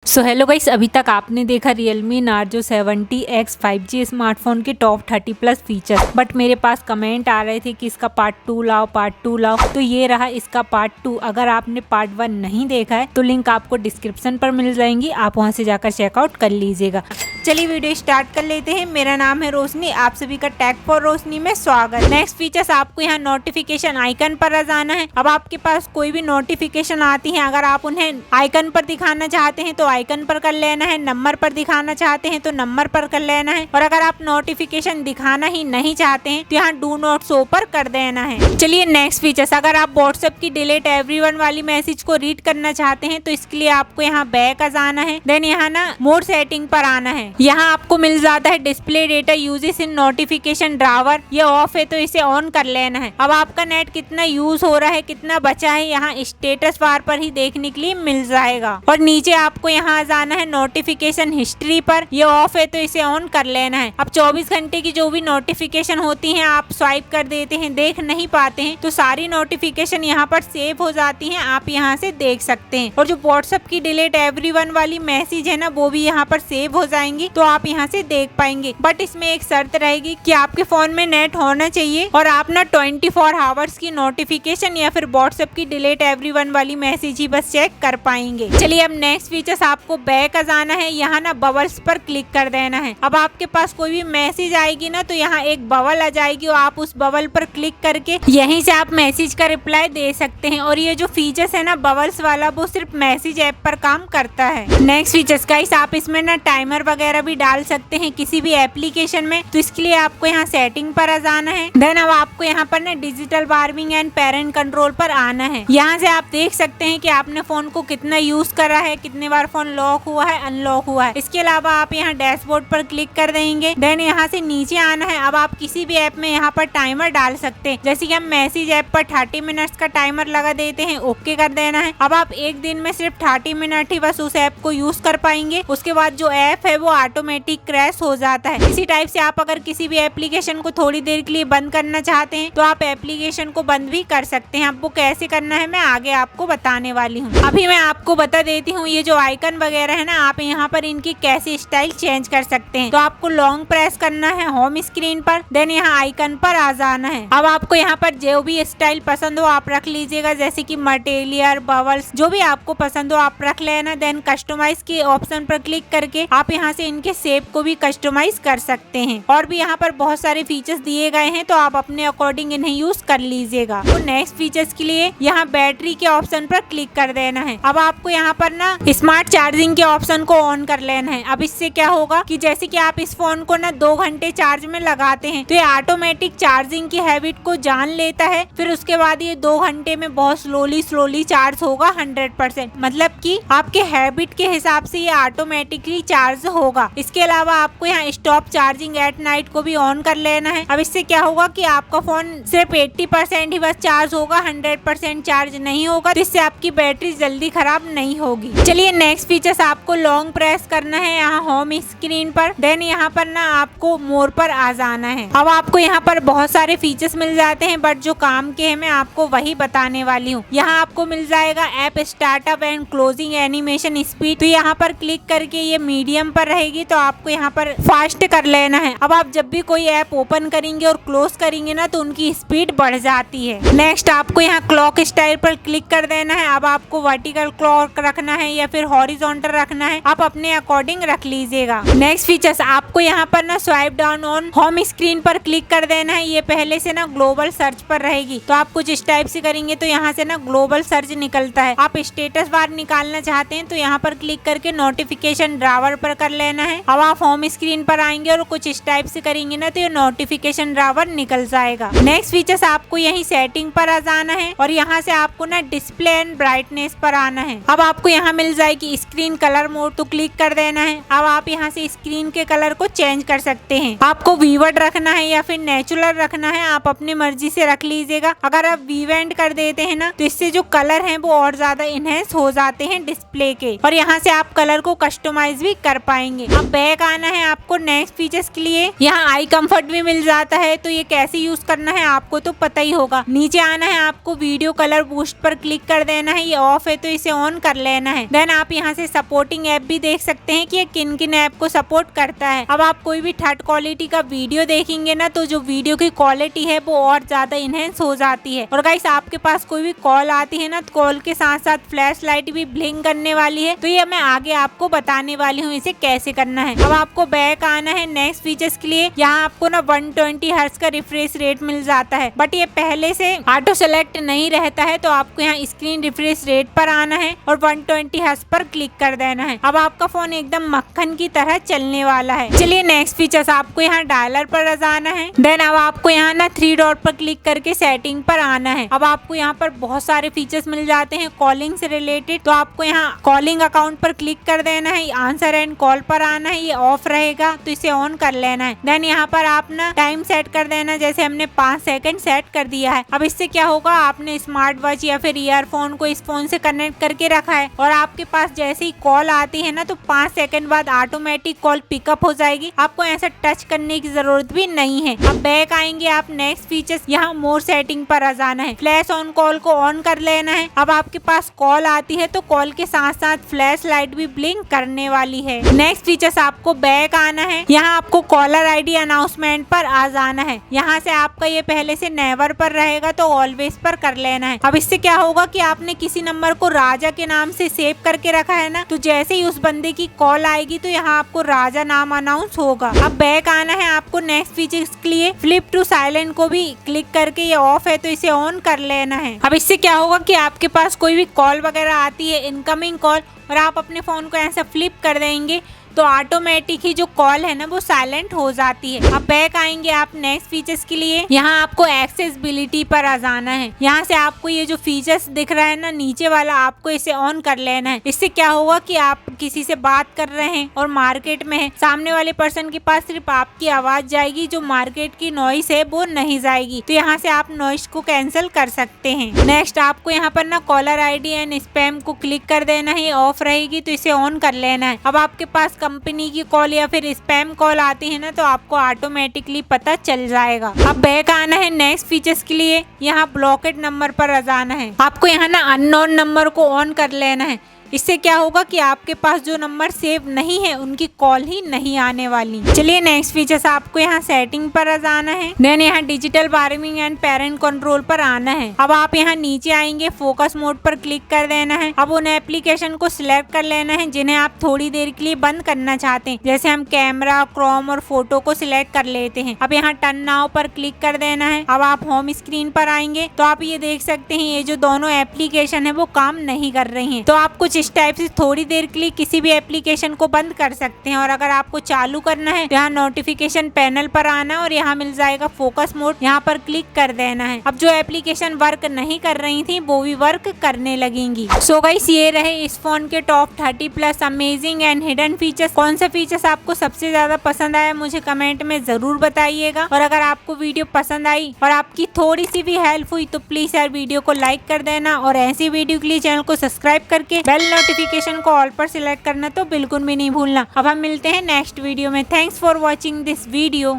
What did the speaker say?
So hello guys, अभी तक आपने देखा Realme Narzo 70X 5G smartphone के टॉप 30+ फीचर्स। बट मेरे पास कमेंट आ रहे थे कि इसका पार्ट 2 लाओ, पार्ट 2 लाओ। तो ये रहा इसका पार्ट 2। अगर आपने पार्ट 1 नहीं देखा है तो लिंक आपको डिस्क्रिप्शन पर मिल जाएंगी, आप वहां से जाकर चेकआउट कर लीजिएगा। चलिए वीडियो स्टार्ट कर लेते हैं। मेरा नाम है रोशनी, आप सभी का टेक फॉर रोशनी में स्वागत। नेक्स्ट फीचर्स, आपको यहाँ नोटिफिकेशन आइकन पर आ जाना है। अब आपके पास कोई भी नोटिफिकेशन आती है, अगर आप उन्हें आइकन पर दिखाना चाहते हैं तो आइकन पर कर लेना है, नंबर पर दिखाना चाहते हैं तो नंबर पर कर लेना है, और अगर आप नोटिफिकेशन दिखाना ही नहीं चाहते हैं तो यहाँ डू नॉट शो पर कर देना है। चलिए नेक्स्ट फीचर्स, अगर आप व्हाट्सएप की डिलीट एवरीवन वाली मैसेज को रीड करना चाहते हैं तो इसके लिए आपको यहाँ बैक आ जाना है। देन यहाँ ना मोड सेटिंग पर आना है। यहाँ आपको मिल जाता है डिस्प्ले डेटा यूजेस इन नोटिफिकेशन ड्रावर, ये ऑफ है तो इसे ऑन कर लेना है। अब आपका नेट कितना यूज हो रहा है, कितना बचा है, यहाँ स्टेटस बार पर ही देखने के लिए मिल जाएगा। और नीचे आपको यहाँ जाना है नोटिफिकेशन हिस्ट्री पर, ये ऑफ है तो इसे ऑन कर लेना है। अब 24 घंटे की जो भी नोटिफिकेशन होती हैं आप स्वाइप कर देते हैं, देख नहीं पाते हैं, तो सारी नोटिफिकेशन यहाँ पर सेव हो जाती हैं, आप यहाँ से देख सकते हैं। और जो व्हाट्सएप की डिलीट एवरीवन वाली मैसेज है ना, वो भी यहाँ पर सेव हो जाएंगी, तो आप यहाँ से देख पाएंगे। बट इसमें एक शर्त रहेगी कि आपके फोन में नेट होना चाहिए और आप ना 24 आवर्स की नोटिफिकेशन या फिर व्हाट्सएप की डिलीट एवरीवन वाली मैसेज ही बस चेक कर पाएंगे। चलिए अब नेक्स्ट फीचर्स, आपको बैक आ जाना है। यहाँ ना बबल्स पर क्लिक कर देना है। अब आपके पास कोई भी मैसेज आएगी ना तो यहाँ एक बबल आ जाएगी और आप उस बबल पर क्लिक करके यहीं से आप मैसेज का रिप्लाई दे सकते हैं। और ये जो फीचर्स है ना बबल्स वाला, वो सिर्फ मैसेज ऐप पर काम करता है। नेक्स्ट फीचर्स गाइस, आप इसमें ना टाइमर वगैरह भी डाल सकते हैं किसी भी एप्लीकेशन में, तो इसके लिए आपको यहाँ सेटिंग पर आ जाना है। देन अब आपको यहाँ पर ना digital warming and parent control पर आना है। यहाँ से आप देख सकते हैं कि आपने फोन को कितना यूज करा है, कितने बार फोन लॉक हुआ है, अनलॉक हुआ है। इसके अलावा आप यहाँ डैशबोर्ड पर क्लिक कर देंगे। देन यहाँ से नीचे आना है। अब आप किसी भी ऐप में यहाँ पर टाइमर डाल सकते हैं, जैसे कि हम मैसेज ऐप पर 30 मिनट्स का टाइमर लगा देते हैं, ओके कर देना है। अब आप एक दिन में सिर्फ 30 मिनट ही बस उस ऐप को यूज कर पाएंगे, उसके बाद जो ऐप है वो ऑटोमेटिक क्रैश हो जाता है। इसी टाइप से आप अगर किसी भी एप्लीकेशन को थोड़ी देर के लिए बंद करना चाहते हैं तो आप एप्लीकेशन को बंद भी कर सकते हैं। आपको कैसे करना है मैं आगे आपको बताने वाली हूँ। अभी मैं आपको बता देती हूँ, ये जो आइकन वगैरह है ना, आप यहाँ पर इनकी कैसे स्टाइल चेंज कर सकते हैं। तो आपको लॉन्ग प्रेस करना है होम स्क्रीन पर, देन यहाँ आइकन पर आ जाना है। अब आपको यहाँ पर जो भी स्टाइल पसंद हो आप रख लीजिएगा, जैसे कि मटेरियल, बबल्स, जो भी आपको पसंद हो आप रख लेना। देन कस्टमाइज के ऑप्शन पर क्लिक करके आप यहाँ से इनके शेप को भी कस्टमाइज कर सकते हैं। और भी यहाँ पर बहुत सारे फीचर्स दिए गए हैं, तो आप अपने अकॉर्डिंग इन्हें यूज कर लीजिएगा। तो नेक्स्ट फीचर्स के लिए यहाँ बैटरी के ऑप्शन पर क्लिक कर देना है। अब आपको यहाँ पर ना स्मार्ट चार्जिंग के ऑप्शन को ऑन कर लेना है। अब इससे क्या होगा कि जैसे कि आप इस फोन को ना 2 घंटे चार्ज में लगाते हैं तो ये ऑटोमेटिक चार्जिंग की हैबिट को जान लेता है। फिर उसके बाद ये 2 घंटे में बहुत स्लोली चार्ज होगा 100%, मतलब कि आपके हैबिट के हिसाब से ये ऑटोमेटिकली चार्ज होगा। इसके अलावा आपको यहाँ स्टॉप चार्जिंग एट नाइट को भी ऑन कर लेना है। अब इससे क्या होगा कि आपका फोन सिर्फ 80% ही बस चार्ज होगा, 100% चार्ज नहीं होगा, तो इससे आपकी बैटरी जल्दी खराब नहीं होगी। चलिए नेक्स्ट फीचर्स, आपको लॉन्ग प्रेस करना है यहाँ होम स्क्रीन पर, देन यहाँ पर ना आपको मोर पर आ जाना है। अब आपको यहाँ पर बहुत सारे फीचर्स मिल जाते हैं, बट जो काम के हैं मैं आपको वही बताने वाली हूँ। यहाँ आपको मिल जाएगा app startup and closing animation speed, तो यहाँ पर क्लिक करके ये मीडियम पर रहेगी, तो आपको यहाँ पर फास्ट कर लेना है। अब आप जब भी कोई ऐप ओपन करेंगे और क्लोज करेंगे ना तो उनकी स्पीड बढ़ जाती है। नेक्स्ट आपको यहाँ क्लॉक स्टाइल पर क्लिक कर देना है। अब आपको वर्टिकल क्लॉक रखना है या फिर हॉरिजॉन्टल रखना है, आप अपने अकॉर्डिंग रख लीजिएगा। नेक्स्ट फीचर्स, आपको यहाँ पर ना swipe down on home screen पर क्लिक कर देना है। ये पहले से ना ग्लोबल सर्च पर रहेगी, तो आप कुछ इस टाइप से करेंगे तो यहाँ से ना ग्लोबल सर्च निकलता है। आप स्टेटस बार निकालना चाहते हैं तो यहाँ पर क्लिक करके नोटिफिकेशन ड्रावर पर कर लेना है। अब आप होम स्क्रीन पर आएंगे और कुछ इस टाइप से करेंगे ना तो ये नोटिफिकेशन ड्रावर निकल जाएगा। नेक्स्ट फीचर्स, आपको यही सेटिंग पर आ जाना है और यहाँ से आपको ना डिस्प्ले एंड ब्राइटनेस पर आना है। अब आपको यहाँ मिल जाएगी स्क्रीन कलर मोड, तो क्लिक कर देना है। अब आप यहाँ से स्क्रीन के कलर को चेंज कर सकते हैं। आपको वीवर्ड रखना है या फिर नेचुरल रखना है, आप अपनी मर्जी से रख लीजिएगा। अगर आप वीवेंट कर देते हैं ना तो इससे जो कलर हैं वो और ज्यादा इनहेंस हो जाते हैं डिस्प्ले के, और यहाँ से आप कलर को कस्टमाइज भी कर पाएंगे। जाएंगे। अब बैक आना है आपको नेक्स्ट फीचर्स के लिए। यहाँ आई कंफर्ट भी मिल जाता है, तो ये कैसे यूज करना है आपको तो पता ही होगा। नीचे आना है आपको, वीडियो कलर बूस्ट पर क्लिक कर देना है, ये ऑफ है तो इसे ऑन कर लेना है। देन आप यहाँ से सपोर्टिंग ऐप भी देख सकते हैं कि ये किन किन ऐप को सपोर्ट करता है। अब आप कोई भी थर्ड क्वालिटी का वीडियो देखेंगे ना, तो जो वीडियो की क्वालिटी है वो और ज्यादा इनहेंस हो जाती है। और गाइस आपके पास कोई भी कॉल आती है ना, तो कॉल के साथ साथ फ्लैश लाइट भी ब्लिंक करने वाली है, तो ये मैं आगे आपको बताने वाली हूँ इसे कैसे करना है। अब आपको बैक आना है नेक्स्ट फीचर्स के लिए। यहाँ आपको ना 120 हर्ट्ज का रिफ्रेश रेट मिल जाता है, बट ये पहले से ऑटो सेलेक्ट नहीं रहता है, तो आपको यहाँ स्क्रीन रिफ्रेश रेट पर आना है और 120 हर्ट्ज पर क्लिक कर देना है। अब आपका फोन एकदम मक्खन की तरह चलने वाला है। चलिए नेक्स्ट फीचर्स, आपको यहाँ डायलर पर जाना है। देन अब आपको यहाँ ना 3 डॉट पर क्लिक करके सेटिंग पर आना है। अब आपको यहाँ पर बहुत सारे फीचर्स मिल जाते हैं कॉलिंग से रिलेटेड, तो आपको यहाँ कॉलिंग अकाउंट पर क्लिक कर देना है, आंसर एंड कॉल पर आना है, ये ऑफ रहेगा तो इसे ऑन कर लेना है। देन यहाँ पर आप ना टाइम सेट कर देना, जैसे हमने 5 सेकंड सेट कर दिया है। अब इससे क्या होगा, आपने स्मार्ट वॉच या फिर ईयरफोन को इस फोन से कनेक्ट करके रखा है और आपके पास जैसे ही कॉल आती है ना, तो 5 सेकंड बाद ऑटोमेटिक कॉल पिकअप हो जाएगी, आपको ऐसा टच करने की जरूरत भी नहीं है। अब बैक आएंगे आप नेक्स्ट फीचर्स, यहाँ मोर सेटिंग पर आ जाना है, फ्लैश ऑन कॉल को ऑन कर लेना है। अब आपके पास कॉल आती है तो कॉल के साथ साथ फ्लैश लाइट भी ब्लिंक करने वाली है। नेक्स्ट फीचर्स, आपको बैक आना है, यहाँ आपको कॉलर आईडी अनाउंसमेंट पर आ जाना है। यहाँ से आपका ये पहले से नेवर पर रहेगा तो ऑलवेज पर कर लेना है। अब इससे क्या होगा कि आपने किसी नंबर को राजा के नाम से सेव करके रखा है ना, तो जैसे ही उस बंदे की कॉल आएगी तो यहाँ आपको राजा नाम अनाउंस होगा। अब बैक आना है आपको नेक्स्ट फीचर्स के लिए, फ्लिप टू साइलेंट को भी क्लिक करके ये ऑफ है तो इसे ऑन कर लेना है। अब इससे क्या होगा कि आपके पास कोई भी कॉल वगैरह आती है, इनकमिंग कॉल, और आप अपने फोन को ऐसा फ्लिप कर देंगे तो ऑटोमेटिक ही जो कॉल है ना वो साइलेंट हो जाती है। अब बैक आएंगे आप नेक्स्ट फीचर्स के लिए, यहाँ आपको एक्सेसिबिलिटी पर आ जाना है। यहाँ से आपको ये जो फीचर्स दिख रहा है ना नीचे वाला, आपको इसे ऑन कर लेना है। इससे क्या होगा कि आप किसी से बात कर रहे हैं और मार्केट में है, सामने वाले पर्सन के पास सिर्फ आपकी आवाज जाएगी, जो मार्केट की नॉइस है वो नहीं जाएगी, तो यहाँ से आप नॉइस को कैंसिल कर सकते हैं। नेक्स्ट आपको यहाँ पर ना कॉलर आईडी एंड स्पैम को क्लिक कर देना है, ऑफ रहेगी तो इसे ऑन कर लेना है। अब आपके पास कंपनी की कॉल या फिर स्पैम कॉल आती है ना, तो आपको ऑटोमेटिकली पता चल जाएगा। अब बैक आना है नेक्स्ट फीचर्स के लिए, यहाँ ब्लॉकेड नंबर पर आ जाना है। आपको यहाँ ना अननोन नंबर को ऑन कर लेना है। इससे क्या होगा कि आपके पास जो नंबर सेव नहीं है उनकी कॉल ही नहीं आने वाली। चलिए नेक्स्ट फीचर्स, आपको यहाँ सेटिंग पर आ जाना है। देन यहाँ digital warming and parent control पर आना है। अब आप यहाँ नीचे आएंगे, फोकस मोड पर क्लिक कर देना है। अब उन एप्लीकेशन को सिलेक्ट कर लेना है जिन्हें आप थोड़ी देर के लिए बंद करना चाहते हैं, जैसे हम कैमरा, क्रोम और फोटो को सिलेक्ट कर लेते हैं। अब यहाँ टर्न नाउ पर क्लिक कर देना है। अब आप होम स्क्रीन पर आएंगे तो आप ये देख सकते हैं ये जो दोनों एप्लीकेशन है वो काम नहीं कर रही है, तो आप कुछ इस टाइप से थोड़ी देर के लिए किसी भी एप्लीकेशन को बंद कर सकते हैं। और अगर आपको चालू करना है तो यहाँ नोटिफिकेशन पैनल पर आना है और यहाँ मिल जाएगा फोकस मोड, यहाँ पर क्लिक कर देना है। अब जो एप्लीकेशन वर्क नहीं कर रही थी वो भी वर्क करने लगेंगी। सो गाइस ये रहे इस फोन के top 30 plus amazing and hidden features. कौन सा फीचर्स आपको सबसे ज्यादा पसंद आया मुझे कमेंट में जरूर बताइएगा। और अगर आपको वीडियो पसंद आई और आपकी थोड़ी सी भी हेल्प हुई तो प्लीज यार वीडियो को लाइक कर देना, और ऐसी वीडियो के लिए चैनल को सब्सक्राइब करके बेल नोटिफिकेशन को ऑल पर सिलेक्ट करना तो बिल्कुल भी नहीं भूलना। अब हम मिलते हैं नेक्स्ट वीडियो में। Thanks for watching this video.